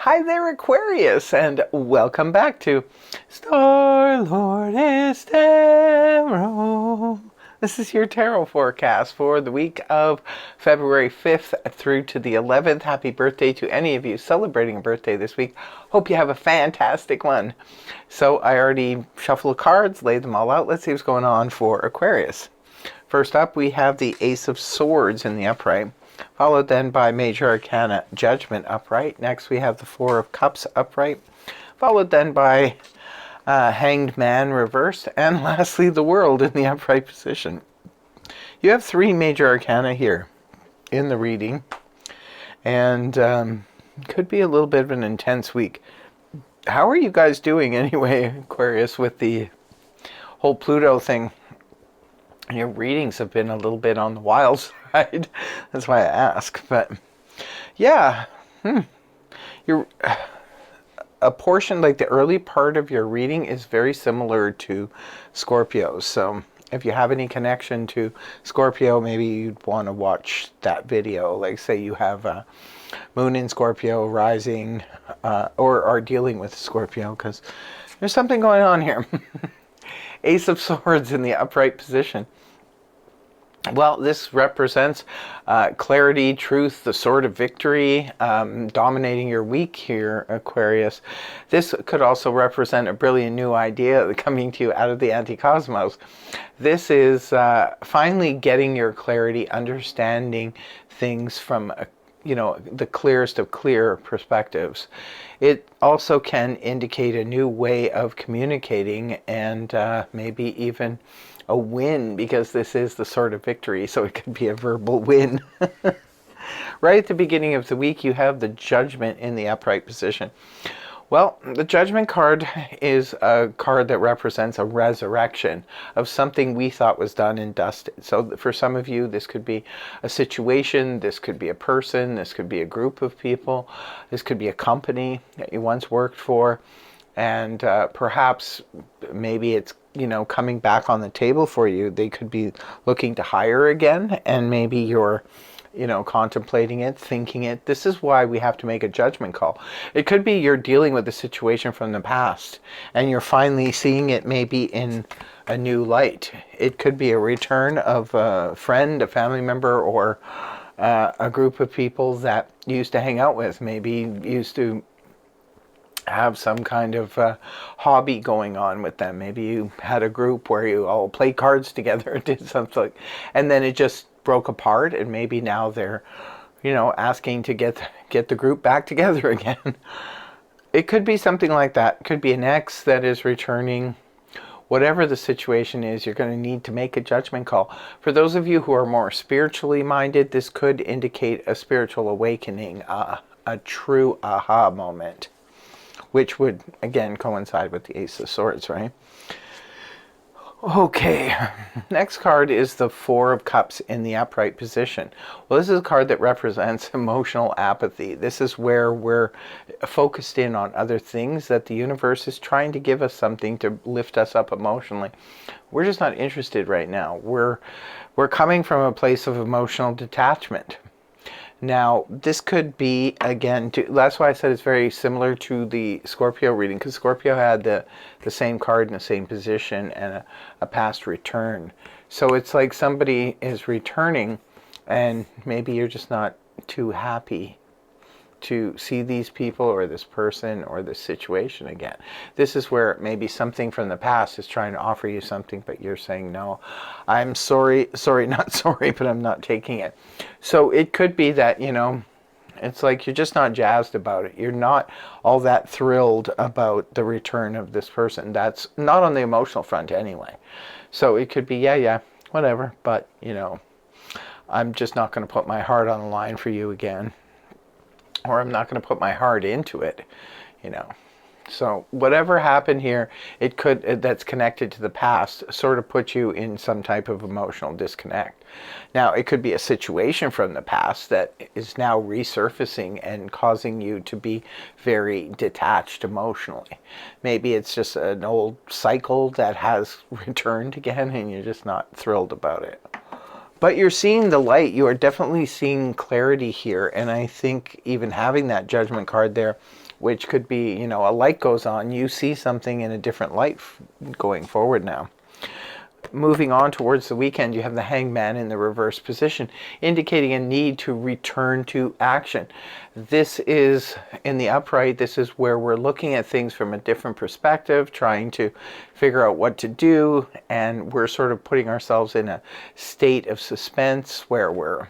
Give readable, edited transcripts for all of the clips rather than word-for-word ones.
Hi there, Aquarius, and welcome back to Star-Lord is Tarot. This is your tarot forecast for the week of February 5th through to the 11th. Happy birthday to any of you celebrating a birthday this week. Hope you have a fantastic one. So I already shuffled the cards, laid them all out. Let's see what's going on for Aquarius. First up, we have the Ace of Swords in the upright, followed then by Major Arcana Judgment upright. Next we have the Four of Cups upright, followed then by Hanged Man reversed, and lastly the World in the upright position. You have three Major Arcana here in the reading, and could be a little bit of an intense week. How are you guys doing anyway, Aquarius, with the whole Pluto thing? Your readings have been a little bit on the wild side. That's why I ask. But yeah, a portion, like the early part of your reading, is very similar to Scorpio. So if you have any connection to Scorpio, maybe you'd want to watch that video. Like say you have Moon in Scorpio, rising, or are dealing with Scorpio, because there's something going on here. Ace of Swords in the upright position. Well, this represents clarity, truth, the sword of victory, dominating your week here, Aquarius. This could also represent a brilliant new idea coming to you out of the anti-cosmos. This is finally getting your clarity, understanding things from the clearest of clear perspectives. It also can indicate a new way of communicating, and maybe even a win, because this is the sword of victory, so it could be a verbal win. Right at the beginning of the week, you have the Judgment in the upright position. Well, the Judgment card is a card that represents a resurrection of something we thought was done and dusted. So for some of you, this could be a situation, this could be a person, this could be a group of people, this could be a company that you once worked for, and perhaps maybe it's coming back on the table for you. They could be looking to hire again, and maybe you're contemplating it, thinking it. This is why we have to make a judgment call. It could be you're dealing with a situation from the past and you're finally seeing it maybe in a new light. It could be a return of a friend, a family member, or a group of people that you used to hang out with. Maybe used to have some kind of hobby going on with them. Maybe you had a group where you all played cards together and did something, and then it just broke apart, and maybe now they're asking to get the group back together again. It could be something like that. It could be an ex that is returning. Whatever the situation is, you're going to need to make a judgment call. For those of you who are more spiritually minded, this could indicate a spiritual awakening, a true aha moment, which would, again, coincide with the Ace of Swords, right? Okay, next card is the Four of Cups in the upright position. Well, this is a card that represents emotional apathy. This is where we're focused in on other things, that the universe is trying to give us something to lift us up emotionally. We're just not interested right now. We're coming from a place of emotional detachment. Now, this could be, again, that's why I said it's very similar to the Scorpio reading, because Scorpio had the same card in the same position and a past return. So it's like somebody is returning, and maybe you're just not too happy to see these people or this person or this situation again. This is where maybe something from the past is trying to offer you something, but you're saying, no, I'm sorry, not sorry, but I'm not taking it. So it could be that, it's like you're just not jazzed about it. You're not all that thrilled about the return of this person. That's not on the emotional front anyway. So it could be, yeah, whatever, but, I'm just not going to put my heart on the line for you again. Or I'm not going to put my heart into it, So whatever happened here, it could, that's connected to the past, sort of put you in some type of emotional disconnect. Now, it could be a situation from the past that is now resurfacing and causing you to be very detached emotionally. Maybe it's just an old cycle that has returned again and you're just not thrilled about it. But you're seeing the light. You are definitely seeing clarity here. And I think even having that Judgment card there which could be, you know, a light goes on, you see something in a different light going forward now. Moving on towards the weekend, you have the Hangman in the reverse position, indicating a need to return to action. This is, in the upright, this is where we're looking at things from a different perspective, trying to figure out what to do, and we're sort of putting ourselves in a state of suspense where we're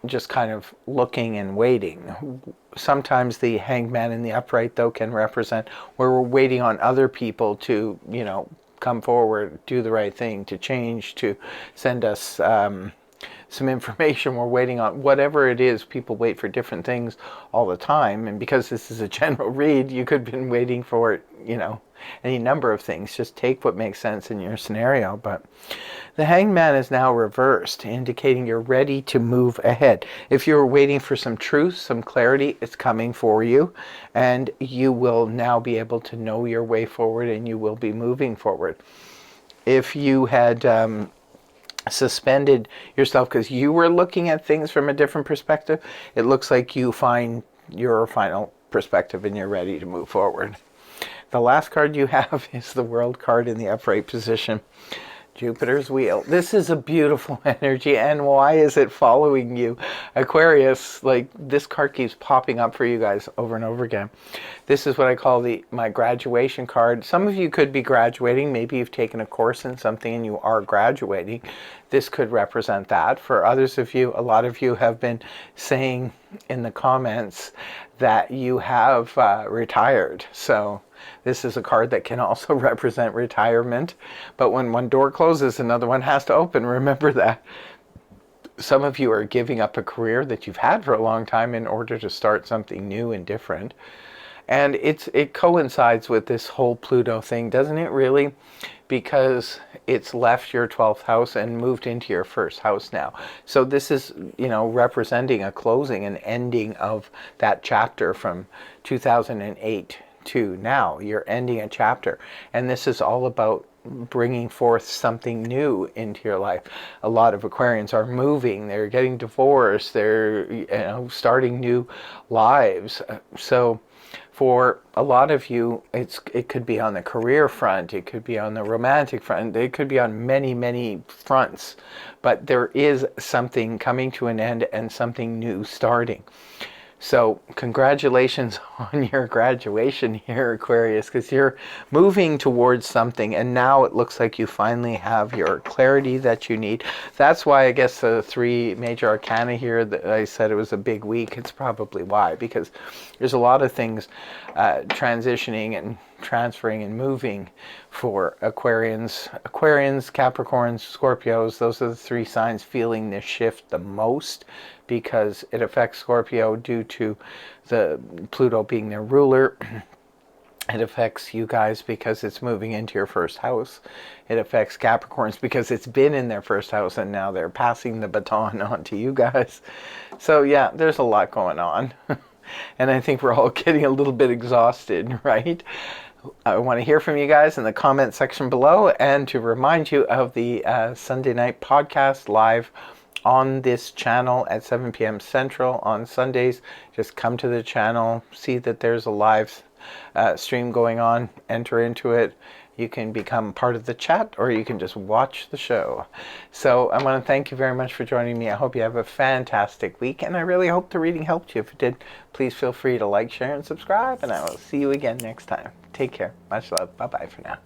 just kind of looking and waiting. Sometimes the Hangman in the upright, though, can represent where we're waiting on other people to, you know, come forward, do the right thing, to change, to send us some information we're waiting on. Whatever it is, people wait for different things all the time. And because this is a general read, you could have been waiting for, you know, any number of things. Just take what makes sense in your scenario. But the Hangman is now reversed, indicating you're ready to move ahead. If you were waiting for some truth, some clarity, it's coming for you. And you will now be able to know your way forward, and you will be moving forward. If you had suspended yourself because you were looking at things from a different perspective, it looks like you find your final perspective and you're ready to move forward. The last card you have is the World card in the upright position. Jupiter's wheel. This is a beautiful energy, and why is it following you? Aquarius, like, this card keeps popping up for you guys over and over again. This is what I call my graduation card. Some of you could be graduating. Maybe you've taken a course in something and you are graduating. This could represent that. For others of you, a lot of you have been saying in the comments that you have retired. So this is a card that can also represent retirement. But when one door closes, another one has to open. Remember that. Some of you are giving up a career that you've had for a long time in order to start something new and different. And it coincides with this whole Pluto thing, doesn't it really? Because it's left your 12th house and moved into your first house now. So this is, you know, representing a closing, an ending of that chapter from 2008 to now. You're ending a chapter. And this is all about bringing forth something new into your life. A lot of Aquarians are moving, they're getting divorced, they're, you know, starting new lives. So for a lot of you, it could be on the career front, it could be on the romantic front, it could be on many, many fronts. But there is something coming to an end and something new starting. So congratulations on your graduation here, Aquarius, because you're moving towards something, and now it looks like you finally have your clarity that you need. That's why I guess the 3 major arcana here, that I said it was a big week. It's probably why, because there's a lot of things transitioning and transferring and moving for Aquarians, Capricorns, Scorpios. Those are the 3 signs feeling this shift the most, because it affects Scorpio due to the Pluto being their ruler. It affects you guys because it's moving into your first house. It affects Capricorns because it's been in their first house and now they're passing the baton on to you guys. So yeah, there's a lot going on. And I think we're all getting a little bit exhausted, right? I want to hear from you guys in the comment section below, and to remind you of the Sunday night podcast live on this channel at 7 p.m. Central on Sundays. Just come to the channel, see that there's a live stream going on, enter into it. You can become part of the chat, or you can just watch the show. So I want to thank you very much for joining me. I hope you have a fantastic week, and I really hope the reading helped you. If it did, please feel free to like, share, and subscribe, and I will see you again next time. Take care. Much love. Bye-bye for now.